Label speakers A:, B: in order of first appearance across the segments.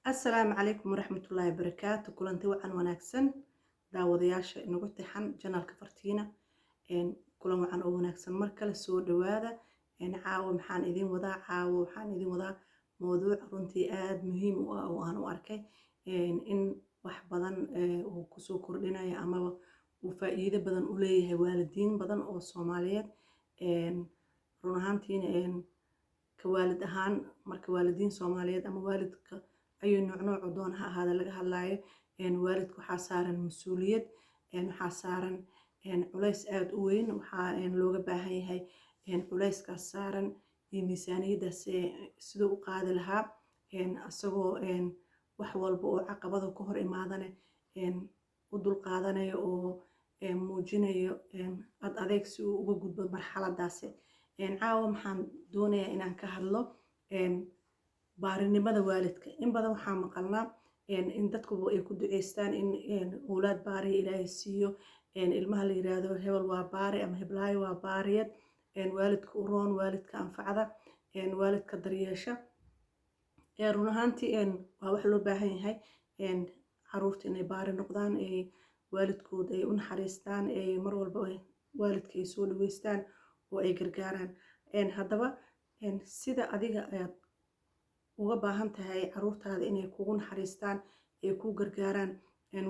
A: السلام عليكم ورحمة الله وبركاته كلنتي وعن وناكسن daawadayaasha inagu tixan janalka fartiina kulan wacan oo wanaagsan mar kale soo dhawaada caawa maxaan idin wadaa mowduuc runtii aad muhiim u ah oo aan u arkay in wax badan uu kusoo kordhinayo ama uu faa'iido badan u leeyahay waalidiin badan oo Soomaaliyeed run ahaantiina ka waalid ahaan marka waalidiin Soomaaliyeed ama waalidka ayuu nooc doon ha ahaada laga hadlayo waalidku waxaa saaran mas'uuliyad waxaa saaran culays aad u weyn waxaa looga baahan yahay culayskaas saaran iyo miisaaniyadaas sidoo u qaadi lahaa asagoo wax walba oo caqabado ka hor imaadane u dul qaadanayo oo muujinayo adeeg si uu uga gudbo marxaladaas caawa maxaan doonayaa inaan ka hadlo baarinimada waalidka in badan waxaa maqalnaa in dadkuba ay ku duceystaan in awlaad baariya ilaahay siiyo ilmaha la yiraahdo hebel waa baari ama heblaayo waa baariyad waalidka u roon waalidka anfacda waalidka daryeesha run ahaantii waa wax loo baahan yahay caruurta inay baari noqdaan waalidkood ay u naxariistaan mar walba waalidka ay soo dhaweystaan oo ay gargaaraan haddaba sida adiga aad uga baahan tahay caruurtaada inay kugu naxariistaan ay ku gargaaraan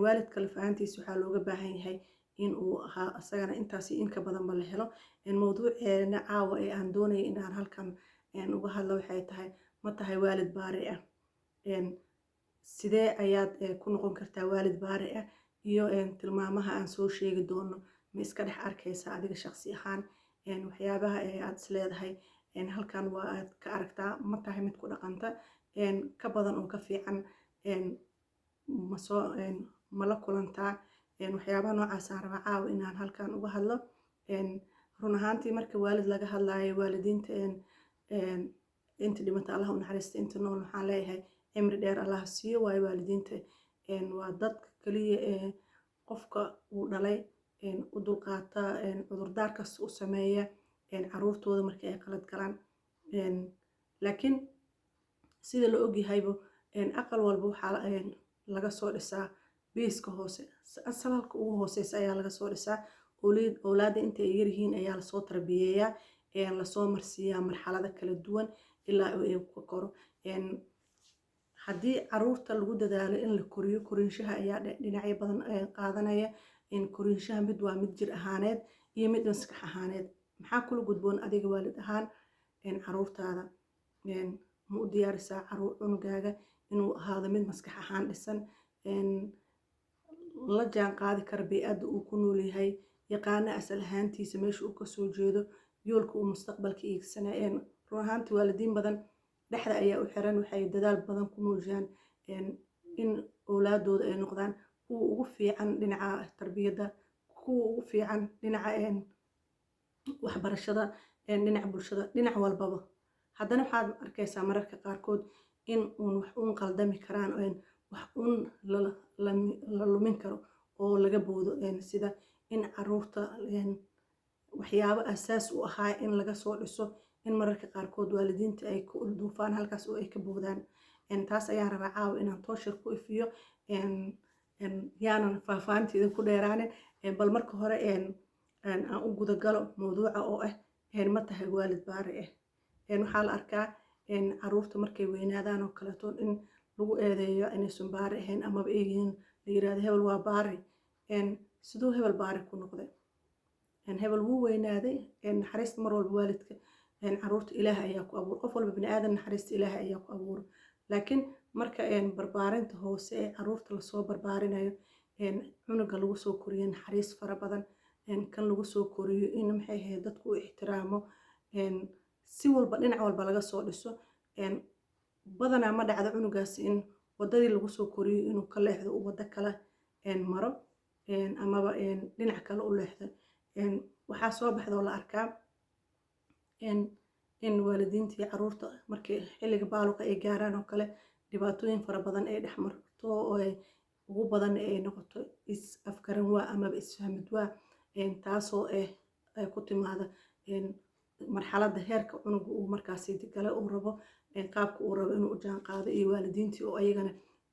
A: waalidka laf ahaantiisa waxaa looga baahan yahay in uu ahaa asagana intaas in ka badan ba la helo mowduuceena caawa ee aan doonay in aan halkan uga hadlo waxay tahay ma tahay waalid baari ah sidee ayaad ku noqon kartaa waalid baari ah iyo tilmaamaha aan soo sheegi doono ma iska dhex arkaysa adiga shakhsi ahaan waxyaabaha aad is leedahay halkan waa aad ka aragtaa ma tahay mid ku dhaqanta ka badan oo ka fiican ma la kulantaa waxyaabaha noocaas aan rabaa caawa inaan halkan uga hadlo run ahaantii marka waalid laga hadlayo waalidiinta inta dhimata Allah u naxariista inta nool waxaan leeyahay cimri dheer Allah siiyo waayo waalidiinta waa dadka kaliya qofka uu dhalay u dulqaata cudurdaar kasta u sameeya caruurtooda markii ay qalad galaan laakiin sida la ogyahayba aqal walba waxaa laga soo dhisaa beeska hoose asalka ugu hooseysa ayaa laga soo dhisaa awlaada inta ay yar yihiin ayaa lasoo tarbiyeeyaa lasoo marsiiyaa marxalado kala duwan ilaa ay ku koro haddii caruurta lagu dadaalo in la koriyo korinshaha ayaa dhinacyo badan qaadanaya korinshaha mid waa mid jir ahaaneed iyo mid maskax ahaaneed maxaa kula gudboon adiga waalid ahaan caruurtaada ma u diyaarisaa cunugaaga inuu ahaado mid maskax ahaan dhisan la jaan qaadi kara bey'adda uu ku nool yahay yaqaana asal ahaantiisa meesha uu ka soo jeedo yoolka uu mustaqbalka iigsanaa run ahaantii waalidiin badan dhexda ayaa u xiran waxay dadaal badan ku muujiyaan in awlaadooda ay noqdaan kuwa ugu fiican dhinaca tarbiyadda kuwa ugu fiican dhinaca waxbarashada dhinaca bulshada dhinac walbaba haddana waxaad arkaysaa mararka qaarkood in wax qaldami karaan wax la lumin karo oo laga boodo sida in caruurta waxyaabo asaas u ahaa in laga soo dhiso in mararka qaarkood waalidiinta ay ku duufaan halkaas oo ay ka boodaan taas ayaan rabaa caawa inaan tooshir ku ifiyo yaanan faahfaahinteeda ku dheeraanin bal marka hore aan u gudagalo mowduuca oo ah ma tahay waalid baari ah waxaa la arkaa caruurta markay weynaadaan oo kaleeto in lagu eedeeyo inaysan baari ahayn amaba eeyihiin la yiraahdo hebel waa baari siduu hebel baari ku noqday hebel wuu weynaaday naxariista mar walba waalidka caruurta ilaah ayaa ku abuur qof walba bini aadan naxariista ilaah ayaa ku abuur laakiin marka barbaarinta hoose ee caruurta lasoo barbaarinayo cunuga lagu soo koriyo naxariis fara badan kan lagu soo koriyo in maxay ahayd dadku u ixtiraamo si walba dhinac walba laga soo dhiso badanaa ma dhacdo cunugaasi in wadadii lagu soo koriyo inuu ka leexdo uu wado kale maro amaba dhinac kale u leexdo waxaa soo baxda oo la arkaa in waalidiintii caruurta markii xilliga baaluqa ay gaaraan oo kale dhibaatooyin fara badan ay dhex marto oo ugu badan ay noqoto is afgaran waa amaba isfahmid waa taasoo ku timaada marxaladda heerka cunuga uu markaasi gale uu rabo qaabka uu rabo inuu u jaan qaado iyo waalidiintii oo ayagana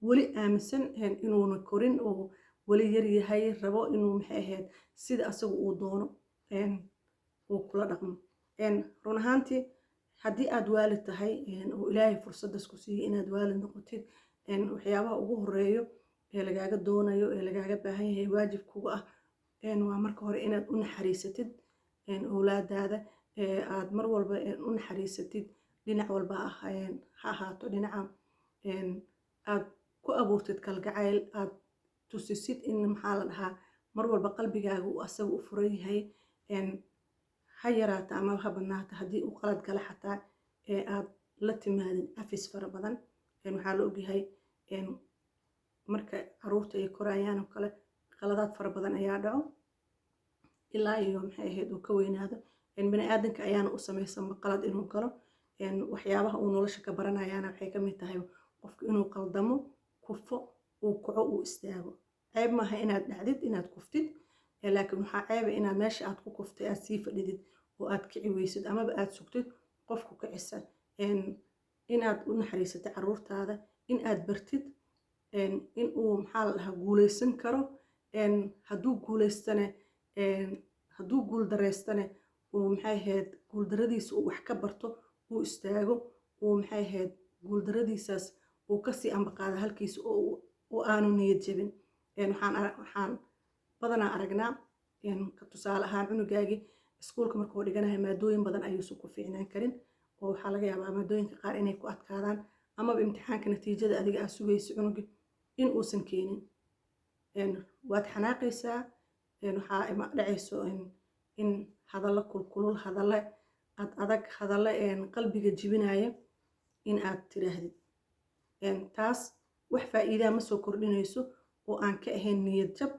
A: weli aaminsan inuuna korin oo weli yar yahay rabo inuu maxay ahayd sida asaga uu doono uu kula dhaqmo run ahaantii haddii aad waalid tahay oo ilaahay fursaddas ku siiyey inaad waalid noqotid waxyaabaha ugu horeeyo ee lagaaga doonayo ee lagaaga baahan yahay waajib kuga ah waa marka hore inaad u naxariisatid awlaadaada aad mar walba u naxariisatid dhinac walba ha ahaato dhinaca aad ku abuurtid kalgacayl aad tusisid in maxaa la dhahaa mar walba qalbigaaga uu asaga u furan yahay ha yaraata ama ha badnaata haddii uu qalad gala xataa aad la timaadid cafis fara badan waxaa la ogyahay marka caruurta ay korayaan oo kale qaladaad fara badan ayaa dhaco ilaa iyo maxay ahayd uu ka weynaado bani aadanka ayaana u samaysan qalad inuu galo waxyaabaha uu nolosha ka baranayaana waxay ka mid tahay qofku inuu qaldamo kufo uu kaco uu istaago ceeb maaha inaad dhacdid inaad kuftid laakiin waxaa ceeba inaad meesha aad ku kuftay aad sii fadhidid oo aad kici weysid amaba aad sugtid qofku kicisa inaad u naxariisatid caruurtaada in aad bartid in uu maxaa la dhahaa guuleysan karo hadduu guuleystane hadduu guul dareystane uu maxay ahayd guuldaradiisa uu wax ka barto uu istaago uu maxay ahayd guuldaradiisaas uu kasii ambaqaado halkiisa oo aanu niyad jebin waxaan badanaa aragnaa tusaale ahaan cunugaagii iskuulka markuu dhiganayo maadooyin badan ayuusan ku fiicnaan karin oo waxaa laga yaabaa maadooyinka qaar inay ku adkaadaan amaba imtixaanka natiijada adiga aad sugaysa cunugi in uusan keenin waad xanaaqaysaa waxaa dhacayso in hadallo kulkulul hadalle ad adag hadalle qalbiga jibinaya in aad tiraahdid taas wax faa'iidaa ma soo kordhinayso oo aan ka ahayn niyad jab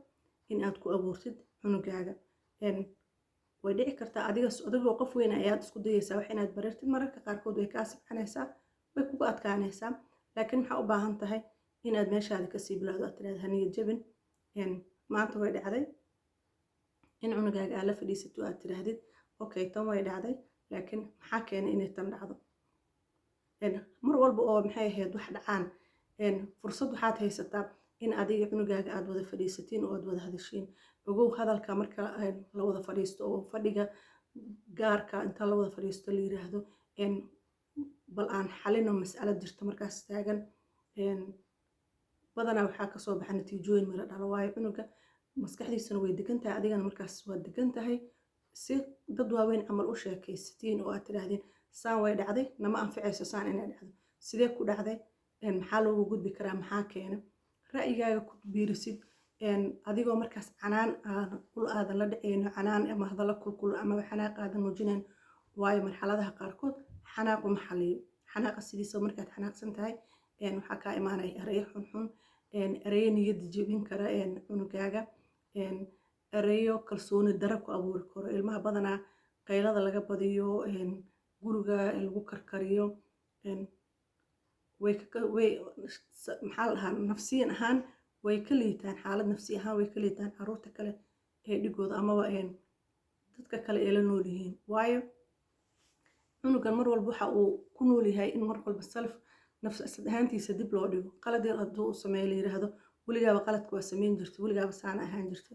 A: in aad ku abuurtid cunugaaga way dhici kartaa adigoo qof weyn ayaad isku dayaysaa wax inaad barartid mararka qaarkood way kaa sibxanaysaa way kugu adkaanaysaa laakiin maxaa u baahan tahay inaad meeshaada kasii bilowdo aad tiraahdo ha niyad jabin maanta way dhacday in cunugaaga aad la fadhiisato aad tiraahdid okay tan way dhacday laakiin maxaa keenay inay tan dhacdo mar walba oo maxay ahayd wax dhacaan fursad waxaad haysataa in adiga cunugaaga aad wada fadhiisatiin oo aad wada hadashiin ogow hadalka marka la wada fadhiisto oo fadhiga gaarka inta la wada fadhiisto la yiraahdo bal aan xalino mas'alad jirta markaas taagan badanaa waxaa kasoo baxa natiijooyin miro dhalo waayo cunuga maskaxdiisana way degan tahay adigana markaas waa degan tahay si dad waaweyn camal u sheekaysatiin oo aad tidhaahdeen saan way dhacday nama anficayso saan inay dhacdo sidee ku dhacday maxaa loogu gudbi karaa maxaa keena ra'yigaaga ku biirisid adigoo markaas canaan aadan la dhacayno canaan ama hadallo kulkul ama xanaaq aadan muujinayn waayo marxaladaha qaarkood xanaaqu ma xaliyo xanaaqa sidiisa markaad xanaaqsan tahay waxaa kaa imaanaya ereyo xunxun ereyo niyadda jebin kara cunugaaga ereyo kalsooni daro ku abuuri karo ilmaha badanaa qaylada laga badiyo guriga lagu karkariyo maxaa la dhahaa nafsiyan ahaan way ka liitaan xaalad nafsi ahaan way ka liitaan caruurta kale ee dhigooda amaba dadka kale ee la nool yihiin waayo cunugan mar walba waxa uu ku nool yahay in mar walba nafsad ahaantiisa dib loo dhigo qalad yar hadduu u sameeyo la yiraahdo weligaaba qaladka waa sameyn jirta weligaaba saana ahaan jirta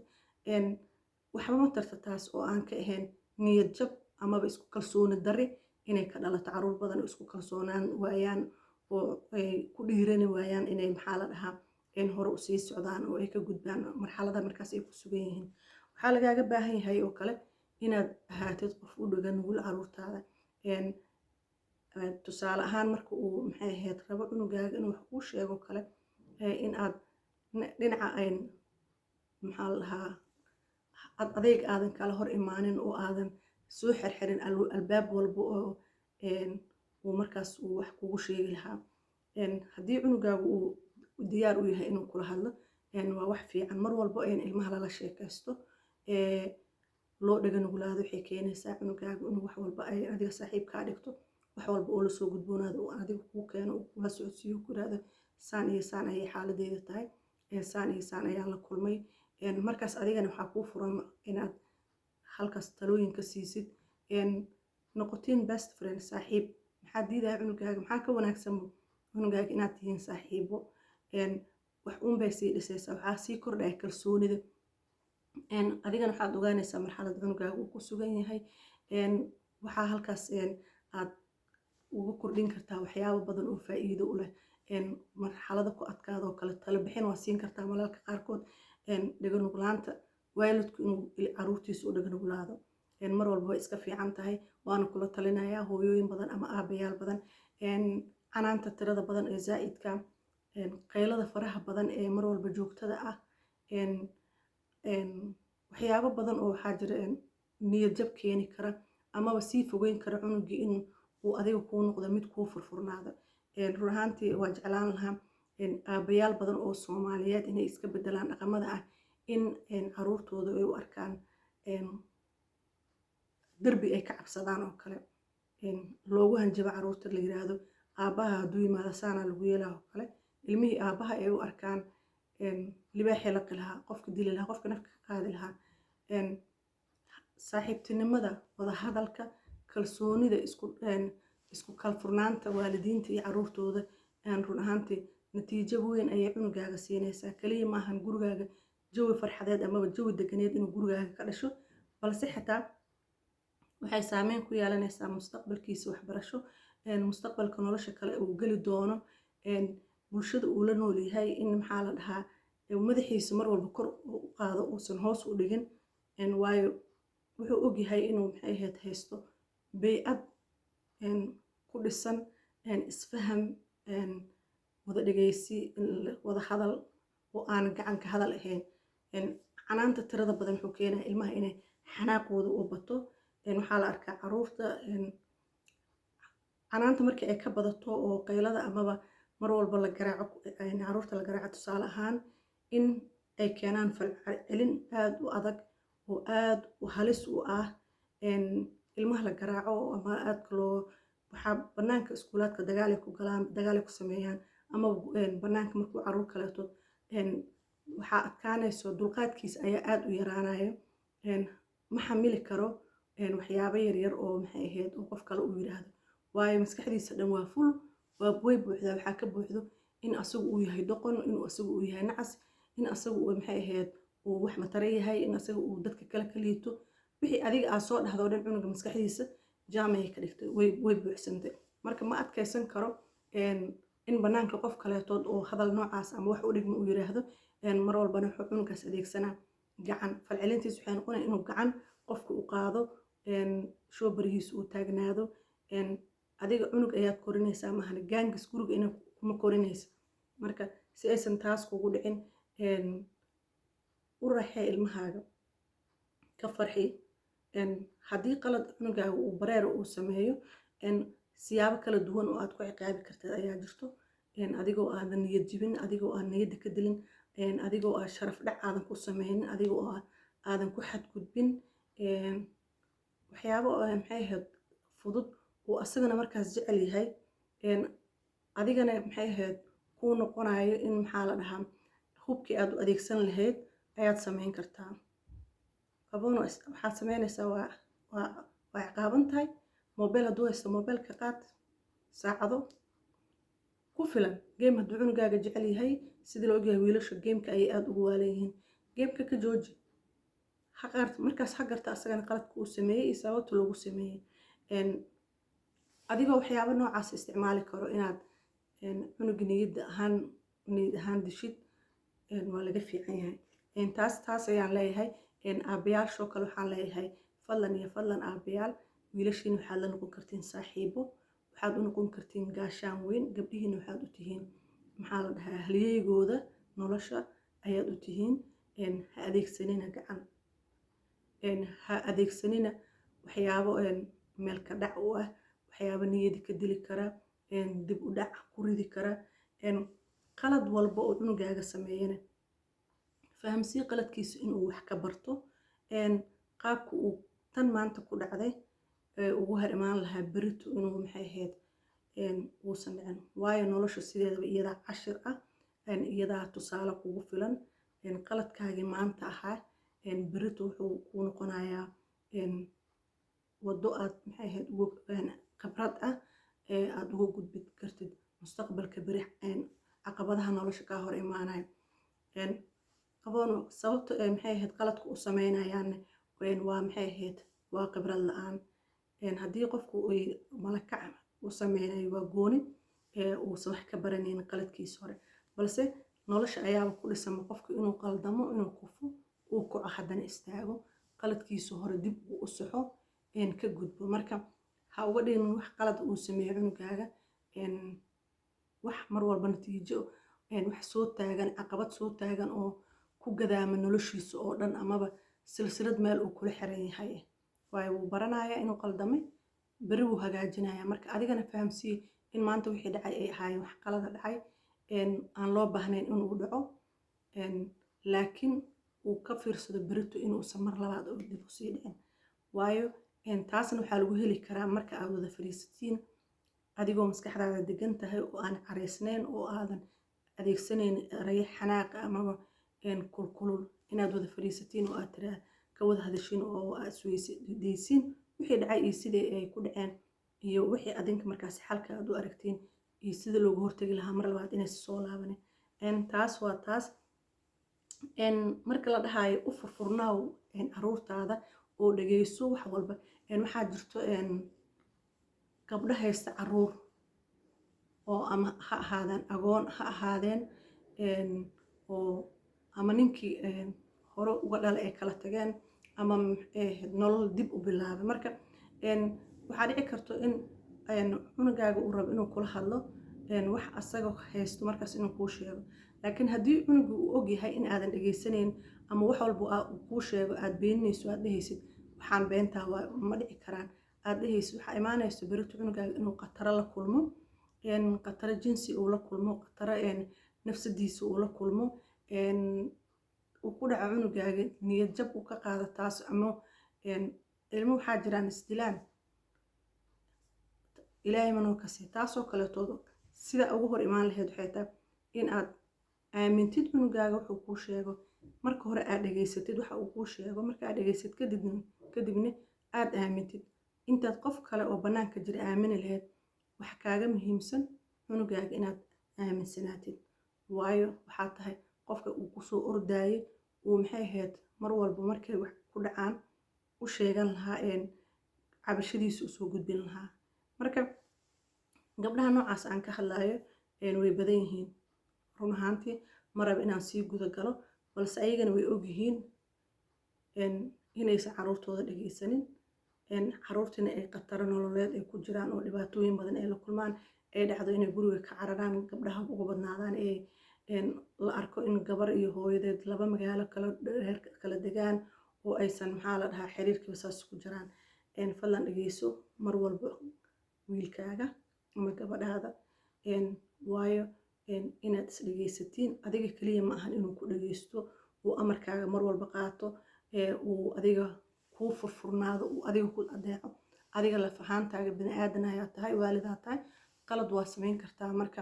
A: waxba ma tarta taas oo aan ka ahayn niyad jab amaba isku kalsooni darri inay ka dhalato caruur badan isku kalsoonaan waayaan oo ay ku dhiirani waayaan inay maxaa la dhahaa hore u sii socdaan oo ay ka gudbaan marxalada markaas ay ku sugan yihiin waxaa lagaaga baahan yahay oo kale inaad ahaatid qof u dhagan nugul caruurtaada tusaale ahaan marka uu maxay ahayd rabo cunugaaga inuu wax kuu sheego kale in aad dhinaca maxaa la dhahaa adeeg aadan kala hor imaanin oo aadan soo xirxirin albaab walba oo uu markaas uu wax kugu sheegi lahaa haddii cunugaagu uu diyaar u yahay inuu kula hadlo waa wax fiican mar walba ilmaha lala sheekaysto loo dhaga nugulaado waxay keenaysaa cunugaagu inuu wax walba ay adiga saaxiib kaa dhigto wax walba oo lasoo gudboonaado oo adiga kuu keeno uu kula socodsiiyo ku yiraahdo saan iyo saan ayay xaaladeeda tahay saan iyo saan ayaan la kulmay markaas adigana waxaa kuu furan inaad halkaas talooyinka siisid noqotiin best friend saaxiib maxaa diidaya cunugaaga maxaa ka wanaagsan cunugaaga inaad tihiin saaxiibo wax unbay sii dhisaysaa waxaa sii kordhaya kalsoonida adigana waxaad ogaanaysaa marxalad cunugaaga uu ku sugan yahay waxaa halkaas aad ugu kordhin kartaa waxyaabo badan oo faa'iido u leh marxalada ku adkaadoo kale talo bixin waa siin kartaa malalka qaarkood dhaganuglaanta waalidku inuu caruurtiisa u dhaganuglaado mar walba way iska fiican tahay waana kula talinayaa hooyooyin badan ama aabayaal badan canaanta tirada badan ee zaa'idka qaylada faraha badan ee mar walba joogtada ah waxyaabo badan oo waxaa jira niyad jab keeni kara amaba sii fogeyn kara cunugii in uu adiga kuu noqdo mid kuu furfurnaado run ahaantii waa jeclaan lahaa aabayaal badan oo Soomaaliyeed inay iska bedelaan dhaqamada ah in caruurtooda ay u arkaan darbi ay ka cabsadaan oo kale loogu hanjabo caruurta la yiraahdo aabaha hadduu yimaado saana lagu yeelaa oo kale ilmihii aabaha ay u arkaan libaaxii la qilahaa qofka dili lahaa qofka nafka ka qaadi lahaa saaxiibtinimada wada hadalka kalsoonida isku kalfurnaanta waalidiinta iyo caruurtooda run ahaantii natiijo weyn ayay cunugaaga siinaysaa kaliya maahan gurigaaga jawi farxadeed amaba jawi deganeed inuu gurigaaga ka dhasho balse xitaa waxay saameyn ku yeelanaysaa mustaqbalkiisa waxbarasho mustaqbalka nolosha kale uu geli doono bulshada uu la nool yahay in maxaa la dhahaa madaxiisa mar walba kor u qaado uusan hoos u dhigin waayo wuxuu ogyahay inuu maxay ahayd haysto bay'ad ku dhisan isfaham wada dhegeysi wada hadal oo aan gacan ka hadal ahayn canaanta tirada badan wuxuu keenayaa ilmaha inay xanaaqooda u bato waxaa la arkaa caruurta canaanta markii ay ka badato oo qaylada amaba mar walba la garaaco caruurta la garaaco tusaale ahaan in ay keenaan falcelin aad u adag oo aad u halis u ah ilmaha la garaaco ama aadka loo waxaa banaanka iskuulaadka dagaal ay ku galaan dagaal ay ku sameeyaan ama banaanka markuu caruur kaleeto waxaa adkaanayso dulqaadkiisa ayaa aad u yaraanayo ma xamili karo waxyaabo yaryar oo maxay ahayd oo qof kale uu yiraahdo waayo maskaxdiisa dhan waa ful waa way buuxdaa waxaa ka buuxdo in asagu uu yahay doqon in asagu uu yahay nacas in asagu uu maxay ahayd uu wax matare yahay in asagu uu dadka kale ka liito wixii adiga aad soo dhahdo dhan cunuga maskaxdiisa jaamay ka dhigtay way buuxsantay marka ma adkaysan karo in banaanka qof kaleetood oo hadal noocaas ama wax u dhigma uu yiraahdo mar walbana wuxuu cunugaas adeegsanaa gacan falcelintiis waxay noqonaya inuu gacan qofka u qaado shoobarihiisa uu taagnaado adiga cunug ayaad korinaysaa maahan gaangis guriga inay kuma korinaysa marka si aysan taas kugu dhicin u raaxee ilmahaaga ka farxi haddii qalad cunugaaga uu bareero uu sameeyo siyaabo kala duwan oo aad ku ciqaabi kartid ayaa jirto adigoo aadan niyad jibin adigoo aan niyadda ka dilin adigoo aan sharaf dhac aadan ku sameynin adigoo aadan ku xadgudbin waxyaabo maxay ahayd fudud oo asagana markaas jecel yahay adigana maxay ahayd kuu noqonayo in maxaa la dhahaa hubkii aad u adeegsan lahayd ayaad sameyn kartaa qabono waxaad sameynaysaa waa ciqaaban tahay moobeel hadduu haysto moobeelka qaad saacado ku filan game hadduu cunugaaga jecel yahay sidii la ogyahay wiilasha gameka ayay aad ugu waalan yihiin gameka ka jooji markaas ha garta asagana qaladka uu sameeyey iyo sababta loogu sameeyey adigoo waxyaabo noocaas isticmaali karo inaad cunuga niyad ahaan dishid waa laga fiican yahay taas ayaan leeyahay aabayaashoo kale waxaan leeyahay fadlan iyo fadlan aabayaal wiilashiina waxaad la noqon kartiin saaxiibo waxaad u noqon kartiin gaashaan weyn gabdhihiina waxaad u tihiin maxaa la dhahaa halyeygooda nolosha ayaad u tihiin ha adeegsanina gacan ha adeegsanina waxyaabo meel ka dhac u ah waxyaabo niyadi ka dili kara dib u dhac ku ridi kara qalad walba oo cunugaaga sameeyana fahamsii qaladkiisa inuu wax ka barto qaabka uu tan maanta ku dhacday ugu har imaan lahaa berito inuu maxay ahayd uusan dhicin waayo nolosha sideedaba iyadaa cashir ah iyadaa tusaale kugu filan qaladkaagii maanta ahaa berito wuxuu kuu noqonayaa wado aad maxay ahayd khibrad ah aad uga gudbi kartid mustaqbalka beri caqabadaha nolosha kaa hor imaanayo. qaboon sababta maxay ahayd qaladka u sameynayaan waa maxay ahayd waa khibrad la-aan. haddii qofku malakac u sameynayo waa gooni uusan wax ka baranayn qaladkiisa hore, balse nolosha ayaaba ku dhisama qofku inuu qaldamo, inuu kufo, uu kaco, haddana istaago, qaladkiisa hore dib uu u saxo, ka gudbo. marka ha uga dhigin wax qalad uu sameeyo cunugaaga wax mar walba natiijo wax soo taagan, caqabad soo taagan oo ku gadaama noloshiisa oo dhan, amaba silsilad meel uu kula xiran yahay. waayo wuu baranayaa inuu qaldamay, beri wuu hagaajinayaa. marka adigana fahamsiiye in maanta wixii dhacay ay ahaayeen wax qalada dhacay aan loo baahnayn inuu dhaco, laakiin uu ka fiirsado berito inuusan mar labaad oo dib u sii dhicin. waayo taasna waxaa lagu heli karaa marka aad wada fadhiisatiin adigoo maskaxdaada degan tahay oo aan caraysnayn, oo aadan adeegsanayn erayo xanaaqa amaba kulkulul, inaad wada fadhiisatiin oo aad tiraa ka wada hadashiin oo aad isweydaysiin wixii dhacay iyo sidii ay ku dhaceen iyo wixii adinka markaasi xalka aad u aragtiin iyo sida loogu hortagi lahaa mar labaad inaysan soo laabanin. taas waa taas. marka la dhahayo u furfurnaaw caruurtaada oo dhageyso wax walba. waxaa jirto gabdho haysta caruur oo ama ha ahaadeen agoon, ha ahaadeen oo ama ninkii hore uga dhala ay kala tageen, ama nolol dib u bilaabay. marka waxaa dhici karto in cunugaaga uu rabo inuu kula hadlo wax asaga haysto markaas inuu kuu sheego, laakiin haddii cunugu uu ogyahay in aadan dhageysanayn ama wax walba uu kuu sheego aad beeninayso, aad dhehaysid waxaan beentaa ma dhici karaan, aad dhehaysid waxaa imaanayso berito cunugaaga inuu qataro la kulmo, qataro jinsi uu la kulmo, qataro nafsadiisa uu la kulmo, uu ku dhaco cunugaaga niyad jab uu ka qaado taas. ama ilmo waxaa jiraan isdilaan, ilaahay manoo kasi taasoo kaleetooda sida ugu hor imaan lahayd waxay tahay in aad aamintid cunugaaga wuxuu kuu sheego, marka hore aad dhageysatid waxa uu kuu sheego, marka aad dhageysatid kadibna aad aamintid. intaad qof kale oo bannaanka jira aamini lahayd wax kaaga muhiimsan cunugaaga inaad aaminsanaatid. waayo waxaa tahay qofka uu kusoo ordaayay uu maxay ahayd mar walba markay wax ku dhacaan u sheegan lahaa cabashadiisa usoo gudbin lahaa. marka gabdhaha noocaas aan ka hadlayo way badan yihiin run ahaantii, ma raba inaan sii guda galo, balse ayagana way ogyihiin inaysan caruurtooda dhageysanin, caruurtina ay qataro nololeed ay ku jiraan oo dhibaatooyin badan ay la kulmaan, ay dhacdo inay guriga ka cararaan, gabdhaha uga badnaadaan, la arko in gabar iyo hooyadeed laba magaalo kala degaan oo aysan maxaa la dhahaa xiriirkiiba saas ku jiraan. fadlan dhageyso mar walba wiilkaaga ama gabadhaada, waayo inaad is dhageysatiin adiga kaliya ma ahan inuu ku dhageysto, uu amarkaaga mar walba qaato, uu adiga kuu furfurnaado, uu adiga ku adeeco. adiga laf ahaantaaga bini aadan ayaa tahay, waalidaa tahay, qalad waa samayn kartaa. marka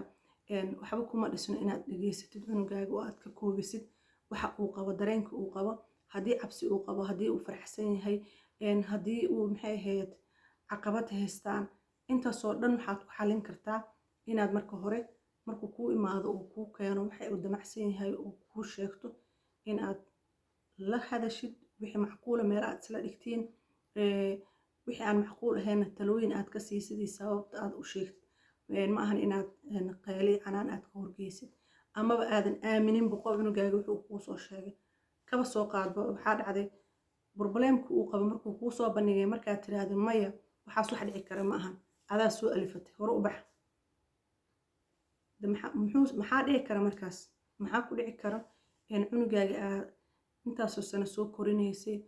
A: waxba kuma dhisno inaad dhageysatid cunugaaga oo aad ka koobisid waxa uu qabo, dareenka uu qabo, haddii cabsi uu qabo, haddii uu faraxsan yahay, haddii uu maxay ahayd caqabad haystaan. intaasoo dhan waxaad ku xalin kartaa inaad marka hore markuu kuu imaado uu kuu keeno waxa uu damacsan yahay uu kuu sheegto, inaad la hadashid wixii macquula meel aad isla dhigtiin, wixii aan macquul ahayn talooyin aad ka siisid sababta aad u sheegtid. ma ahan inaad qayli canaan aad ka horgeysid amaba aadan aaminin boqol cunugaaga wuxuu kuu soo sheegay. kaba soo qaadba waxaa dhacday problemka uu qabo markuu kuu soo bandhigay, markaad tiraahdo maya waxaas wax dhici kara ma ahan, adaa soo alifatay, hore u bax. maxaa dhici kara markaas? maxaa ku dhici kara cunugaaga aad intaasoo sano soo korinaysay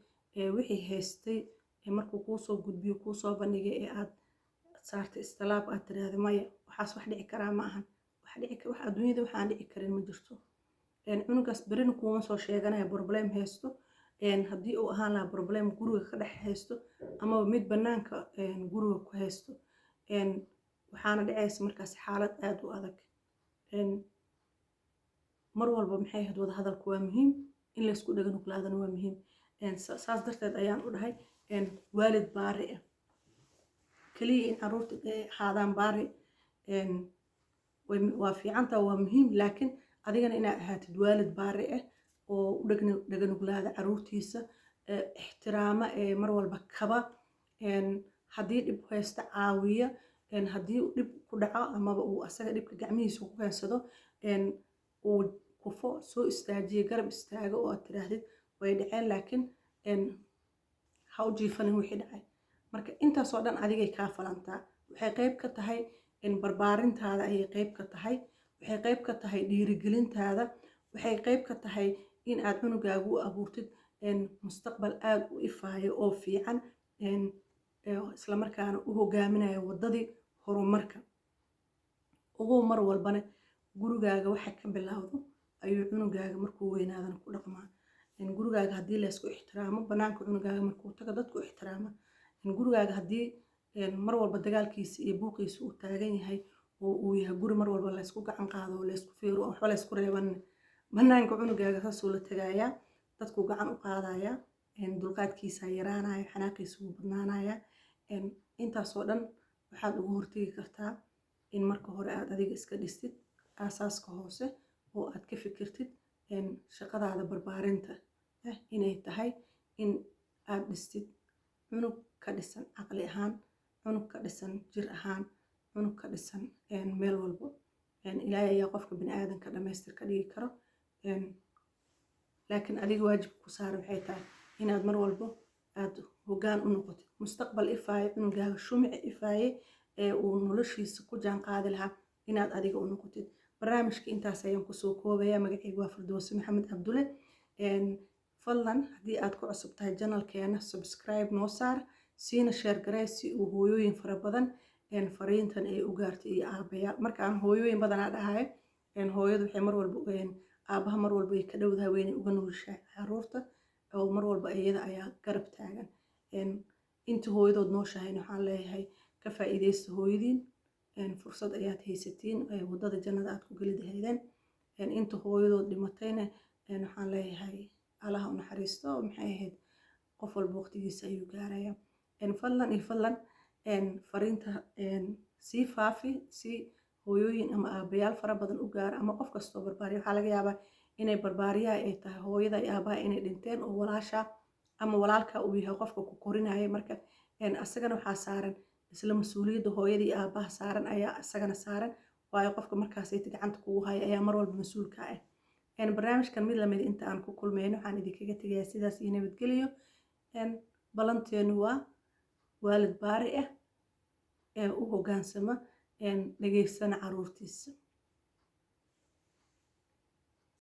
A: wixii haystay markuu kuu soo gudbiyo kuu soo bandhigay aad saartay istalaab, aad tiraahdo maya waxaas wax dhici karaa ma ahan, wax adduunyada waxaan dhici karin ma jirto. cunugaas berina kuuma soo sheeganaya problem haysto, haddii uu ahaan lahaa problem guriga ka dhex haysto amaba mid bannaanka guriga ku haysto, waxaana dhacaysa markaas xaalad aad u adag. mar walba maxay ahayd wada hadalku waa muhiim, in laysku dhaga nuglaadana waa muhiim. saas darteed ayaan u dhahay waalid baari ah kaliya in caruurta ahaadaan baari waa fiicantaa waa muhiim laakiin adigana inaad ahaatid waalid baari ah oo u dhaganuglaada caruurtiisa ixtiraama mar walba kaba haddii dhib haysta caawiya haddii uu dhib ku dhaco amaba uu asaga dhibka gacmihiisa ku keensado uu kufo soo istaajiya garab istaago oo aad tidhaahdid way dhaceen laakiin ha u jiifanin wixii dhacay marka intaasoo dhan adigay kaa falantaa waxay qayb ka tahay barbaarintaada ayay qayb ka tahay waxay qayb ka tahay dhiirigelintaada waxay qayb ka tahay in aad cunugaagu u abuurtid mustaqbal aad u ifaayo oo fiican islamarkaana u hogaaminayo waddadii horumarka ugu mar walbana gurigaaga waxa ka bilowdo ayuu cunugaaga markuu weynaadana ku dhaqmaa gurigaaga haddii laysku ixtiraamo banaanka cunugaaga markuu tago dadku ixtiraama gurigaaga haddii mar walba dagaalkiisa iyo buuqiisa uu taagan yahay oo uu yahay guri mar walba laysku gacan qaado oo laysku feero oo waxba laysku reeban banaanka cunugaaga saasuu la tagayaa dadku gacan u qaadaya dulqaadkiisa yaraanaya xanaaqiisa wuu badnaanaya intaasoo dhan waxaad uga hortegi kartaa in marka hore aad adiga iska dhistid aasaaska hoose oo aad ka fikirtid shaqadaada barbaarinta inay tahay in aad dhistid cunug ka dhisan caqli ahaan cunug ka dhisan jir ahaan cunug ka dhisan meel walbo ilaahay ayaa qofka bini aadanka dhamaystir ka dhigi karo laakiin adiga waajibka ku saaran waxay tahay inaad mar walbo aad hoggaan u noqotid mustaqbal ifaaye cunugaaga shumici ifaaye ee uu noloshiisa ku jaan qaadi lahaa inaad adiga u noqotid barnaamijka intaas ayaan kusoo koobaya magacayga waa Firdawsi Maxamed Cabdulle fadlan haddii aad ku cusub tahay channelkeena subscribe noo saar siina share garee si uu hooyooyin fara badan fariintan ay u gaartay iyo aabayaal markaan hooyooyin badanaa dhahay hooyadu waxay mar walba aabaha mar walba ay ka dhowdahay weynay uga nugushahay caruurta oo mar walba iyada ayaa garab taagan inta hooyadood nooshahayn waxaan leeyahay ka faa'iidaysta hooyadiin fursad ayaad haysatiin waddada jannada aad ku geli lahaydeen inta hooyadood dhimatayna waxaan leeyahay allaha u naxariisto maxay ahayd qof walba waqtigiisa ayuu gaaraya fadlan iyo fadlan fariinta sii faafi si hooyooyin ama aabayaal fara badan u gaara ama qof kastoo barbaariya waxaa laga yaabaa inay barbaariyaha ay tahay hooyada iyo aabaha inay dhinteen oo walaasha ama walaalka uu yahay qofka ku korinaya marka asagana waxaa saaran isla mas-uuliyadda hooyada iyo aabaha saaran ayaa isagana saaran waayo qofka markaasayta gacanta kugu haya ayaa mar walba mas-uulka ah barnaamijkan mid lamid inta aan ku kulmayno waxaan idinkaga tegayaa sidaas iyo nabadgeliyo balanteenu waa waalid baari ah u hoggaansama dhageysana caruurtiisa